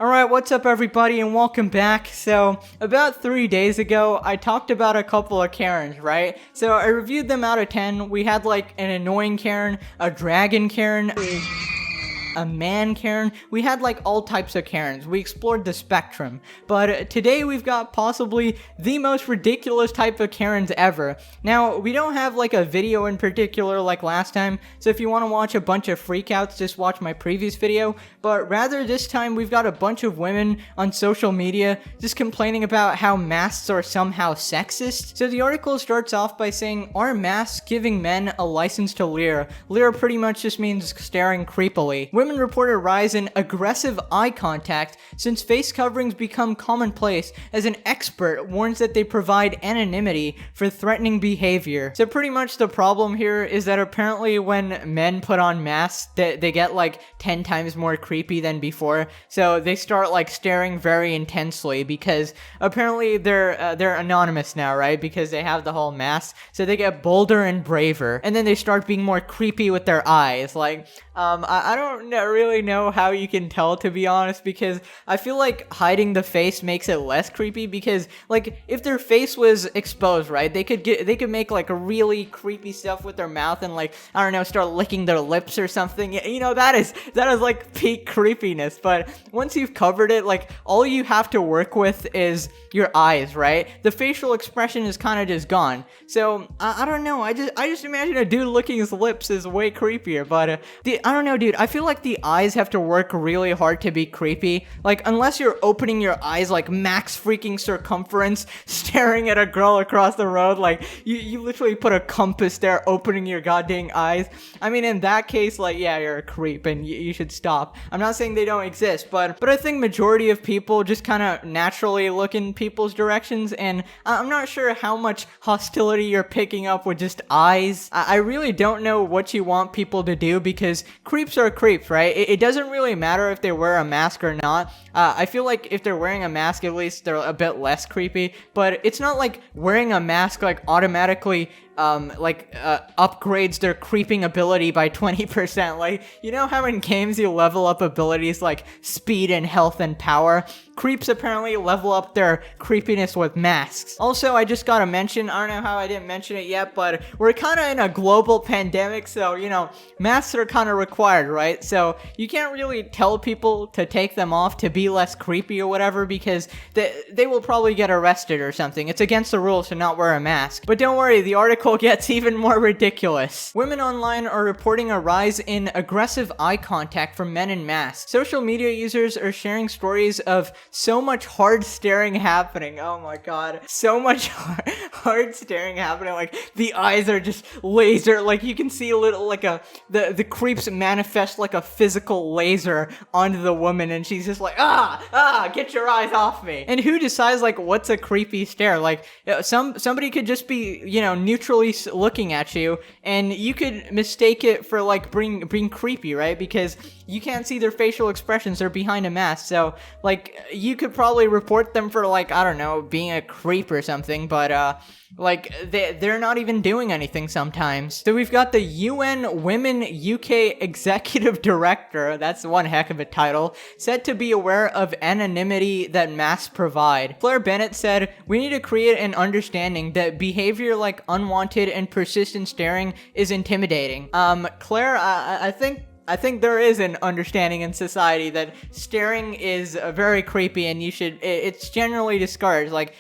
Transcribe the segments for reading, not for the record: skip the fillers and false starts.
Alright, what's up everybody and welcome back. So, about 3 days ago, I talked about a couple of Karens, right? So, I reviewed them out of 10. We had like an annoying Karen, a dragon Karen, a man Karen. We had like all types of Karens. We explored the spectrum. But today we've got possibly the most ridiculous type of Karens ever. Now, we don't have like a video in particular like last time, so if you want to watch a bunch of freakouts, just watch my previous video. But rather this time we've got a bunch of women on social media just complaining about how masks are somehow sexist. So the article starts off by saying, are masks giving men a license to leer? Leer pretty much just means staring creepily. Women report a rise in aggressive eye contact since face coverings become commonplace, as an expert warns that they provide anonymity for threatening behavior. So pretty much the problem here is that apparently when men put on masks, they get like 10 times more creepy than before. So they start like staring very intensely because apparently they're anonymous now, right? Because they have the whole mask. So they get bolder and braver, and then they start being more creepy with their eyes. Like, I don't really know how you can tell, to be honest, because I feel like hiding the face makes it less creepy, because like if their face was exposed, right, they could make like a really creepy stuff with their mouth and like, I don't know, start licking their lips or something. You know, that is like peak creepiness. But once you've covered it, like all you have to work with is your eyes, right? The facial expression is kind of just gone. So I don't know, I just imagine a dude licking his lips is way creepier. But I don't know, dude, I feel like the eyes have to work really hard to be creepy. Like, unless you're opening your eyes like max freaking circumference, staring at a girl across the road, like you literally put a compass there opening your goddamn eyes. I mean, in that case, like, yeah, you're a creep and you should stop. I'm not saying they don't exist, but I think majority of people just kind of naturally look in people's directions, and I'm not sure how much hostility you're picking up with just eyes. I really don't know what you want people to do, because creeps are creeps, right? It doesn't really matter if they wear a mask or not. I feel like if they're wearing a mask, at least they're a bit less creepy, but it's not like wearing a mask like automatically upgrades their creeping ability by 20%. Like, you know how in games you level up abilities like speed and health and power? Creeps apparently level up their creepiness with masks. Also, I just gotta mention, I don't know how I didn't mention it yet, but we're kind of in a global pandemic, so, you know, masks are kind of required, right? So you can't really tell people to take them off to be less creepy or whatever, because they will probably get arrested or something. It's against the rules to not wear a mask. But don't worry, the article gets even more ridiculous. Women online are reporting a rise in aggressive eye contact from men in masks. Social media users are sharing stories of so much hard staring happening. Oh my god. So much hard staring happening. Like, the eyes are just laser. Like, you can see a little, like the creeps manifest like a physical laser onto the woman, and she's just like, get your eyes off me. And who decides like what's a creepy stare? Like, somebody could just be, you know, neutrally looking at you, and you could mistake it for like being creepy, right? Because you can't see their facial expressions, they're behind a mask. So like, you could probably report them for like, I don't know, being a creep or something, but like, they're not even doing anything sometimes. So we've got the UN Women UK Executive Director, that's one heck of a title, said to be aware of anonymity that masks provide. Claire Bennett said, "We need to create an understanding that behavior like unwanted and persistent staring is intimidating." Claire, I think there is an understanding in society that staring is very creepy, and it's generally discouraged. Like,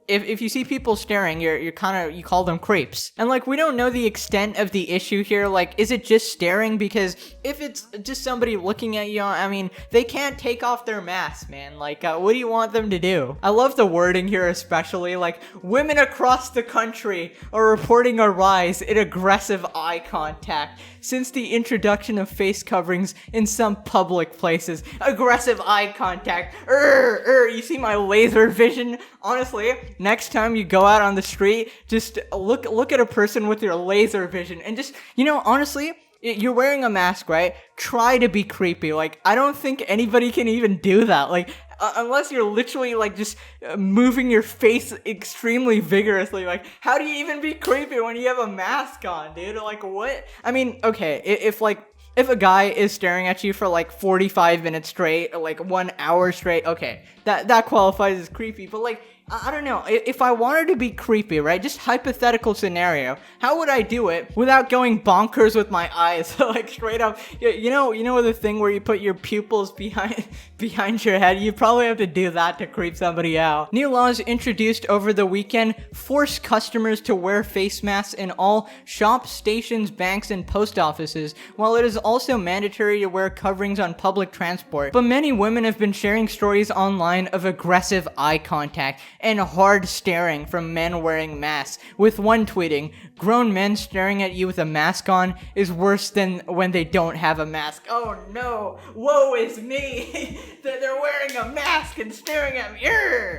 if you see people staring, you call them creeps. And like, we don't know the extent of the issue here. Like, is it just staring? Because if it's just somebody looking at you, I mean, they can't take off their mask, man. Like, what do you want them to do? I love the wording here, especially like, women across the country are reporting a rise in aggressive eye contact since the introduction of face coverings in some public places. Aggressive eye contact. You see my laser vision? Honestly, next time you go out on the street, just look at a person with your laser vision, and just, you know, honestly, you're wearing a mask, right? Try to be creepy. Like, I don't think anybody can even do that. Like, unless you're literally like just moving your face extremely vigorously. Like, how do you even be creepy when you have a mask on, dude? Like, what? I mean, okay, if like if a guy is staring at you for like 45 minutes straight, or like 1 hour straight, okay, that qualifies as creepy. But like, I don't know, if I wanted to be creepy, right, just hypothetical scenario, how would I do it without going bonkers with my eyes? Like straight up, you know the thing where you put your pupils behind your head? You probably have to do that to creep somebody out. New laws introduced over the weekend force customers to wear face masks in all shops, stations, banks, and post offices, while it is also mandatory to wear coverings on public transport. But many women have been sharing stories online of aggressive eye contact and hard staring from men wearing masks, with one tweeting, "Grown men staring at you with a mask on is worse than when they don't have a mask. Oh no, woe is me. They're wearing a mask and staring at me."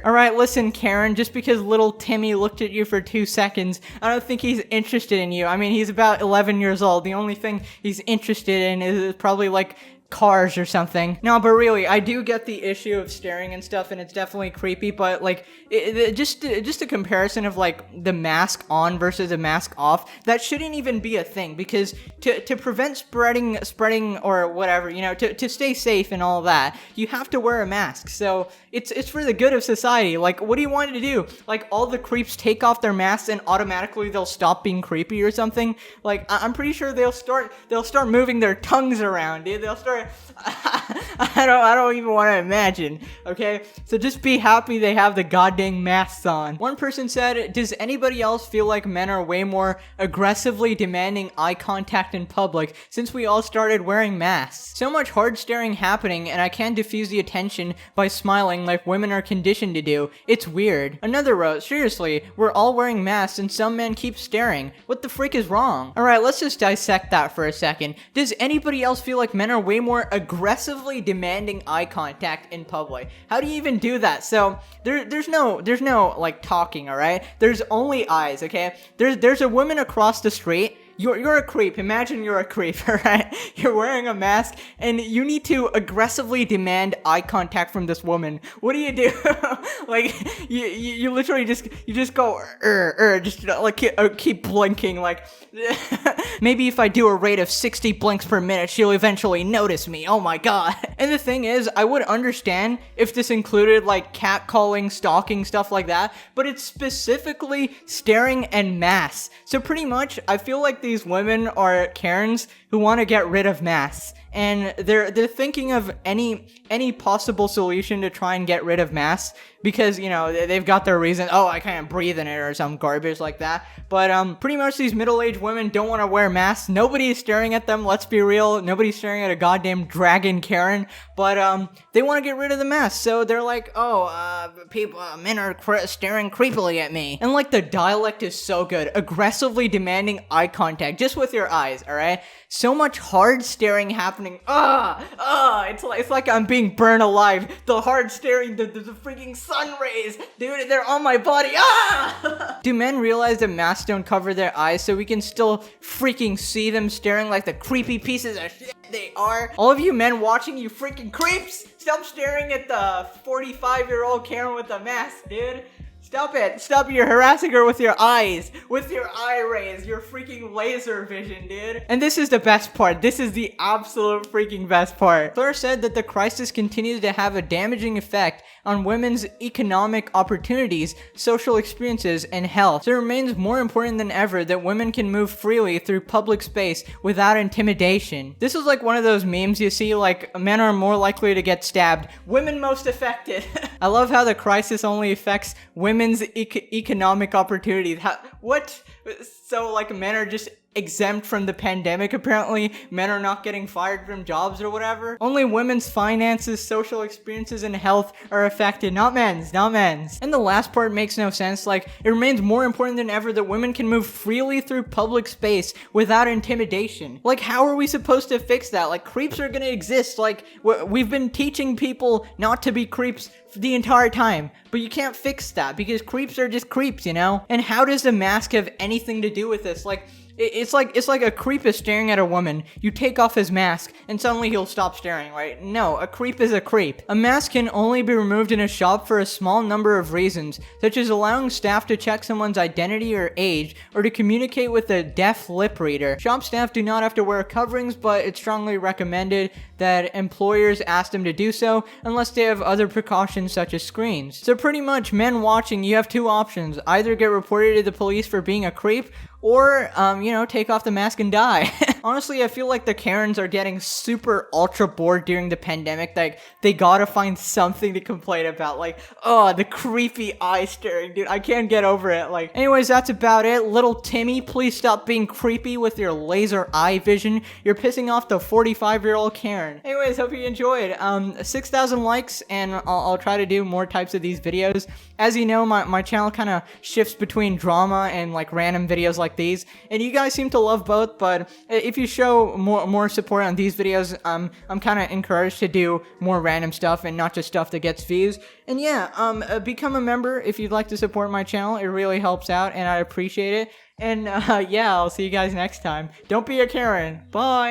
Alright, listen, Karen, just because little Timmy looked at you for 2 seconds, I don't think he's interested in you. I mean, he's about 11 years old. The only thing he's interested in is probably like cars or something. No, but really, I do get the issue of staring and stuff, and it's definitely creepy, but like, just a comparison of like the mask on versus a mask off, that shouldn't even be a thing, because to prevent spreading or whatever, you know, to stay safe and all that, you have to wear a mask. So it's for the good of society. Like, what do you want to do? Like, all the creeps take off their masks and automatically they'll stop being creepy or something? Like, I'm pretty sure they'll start moving their tongues around, dude. They'll start I don't even want to imagine, okay? So just be happy they have the goddamn masks on. One person said, "Does anybody else feel like men are way more aggressively demanding eye contact in public since we all started wearing masks? So much hard staring happening, and I can't diffuse the attention by smiling like women are conditioned to do. It's weird." Another wrote, "Seriously, we're all wearing masks and some men keep staring. What the freak is wrong?" Alright, let's just dissect that for a second. Does anybody else feel like men are way more aggressively demanding eye contact in public? How do you even do that? So there's no like talking, all right? There's only eyes, okay? There's a woman across the street. You're a creep. Imagine you're a creep, alright? You're wearing a mask and you need to aggressively demand eye contact from this woman. What do you do? Like, you literally just go, just like keep blinking, like, maybe if I do a rate of 60 blinks per minute, she'll eventually notice me. Oh my god. And the thing is, I would understand if this included like catcalling, stalking, stuff like that, but it's specifically staring and masks. So pretty much, I feel like these women are Karens who want to get rid of masks, and they're thinking of any possible solution to try and get rid of masks, because, you know, they've got their reason. Oh, I can't breathe in it or some garbage like that. But pretty much these middle-aged women don't want to wear masks. Nobody's staring at them, let's be real. Nobody's staring at a goddamn dragon Karen, but they want to get rid of the mask. So they're like, men are staring creepily at me. And like, the dialect is so good. Aggressively demanding eye contact just with your eyes, all right? So much hard staring happening. It's like I'm being burned alive. The hard staring, the freaking sun rays, dude, they're on my body. Do men realize that masks don't cover their eyes, so we can still freaking see them staring like the creepy pieces of shit they are? All of you men watching, you freaking creeps, stop staring at the 45-year-old Karen with the mask, dude. Stop it. Stop. You're harassing her with your eyes. With your eye rays. Your freaking laser vision, dude. And this is the best part. This is the absolute freaking best part. Claire said that the crisis continues to have a damaging effect on women's economic opportunities, social experiences, and health. So it remains more important than ever that women can move freely through public space without intimidation. This is like one of those memes you see, like, men are more likely to get stabbed. Women most affected. I love how the crisis only affects women's economic opportunities. What? So, like, men are just exempt from the pandemic, apparently? Men are not getting fired from jobs or whatever? Only women's finances, social experiences, and health are affected, not men's. And the last part makes no sense. Like, it remains more important than ever that women can move freely through public space without intimidation. Like, how are we supposed to fix that? Like, creeps are gonna exist. Like, we've been teaching people not to be creeps the entire time, but you can't fix that because creeps are just creeps, you know? And how does the mask have anything to do with this? Like, It's like a creep is staring at a woman. You take off his mask, and suddenly he'll stop staring, right? No, a creep is a creep. A mask can only be removed in a shop for a small number of reasons, such as allowing staff to check someone's identity or age, or to communicate with a deaf lip reader. Shop staff do not have to wear coverings, but it's strongly recommended that employers ask them to do so, unless they have other precautions such as screens. So pretty much, men watching, you have two options. Either get reported to the police for being a creep, or, take off the mask and die. Honestly, I feel like the Karens are getting super ultra bored during the pandemic. Like, they gotta find something to complain about. Like, oh, the creepy eye staring, dude. I can't get over it. Like, anyways, that's about it. Little Timmy, please stop being creepy with your laser eye vision. You're pissing off the 45-year-old Karen. Anyways, hope you enjoyed. 6,000 likes, and I'll try to do more types of these videos. As you know, my channel kind of shifts between drama and, like, random videos like these, and you guys seem to love both, but if you show more support on these videos, I'm kind of encouraged to do more random stuff and not just stuff that gets views. And yeah, become a member if you'd like to support my channel. It really helps out, and I appreciate it. And yeah, I'll see you guys next time. Don't be a Karen. Bye.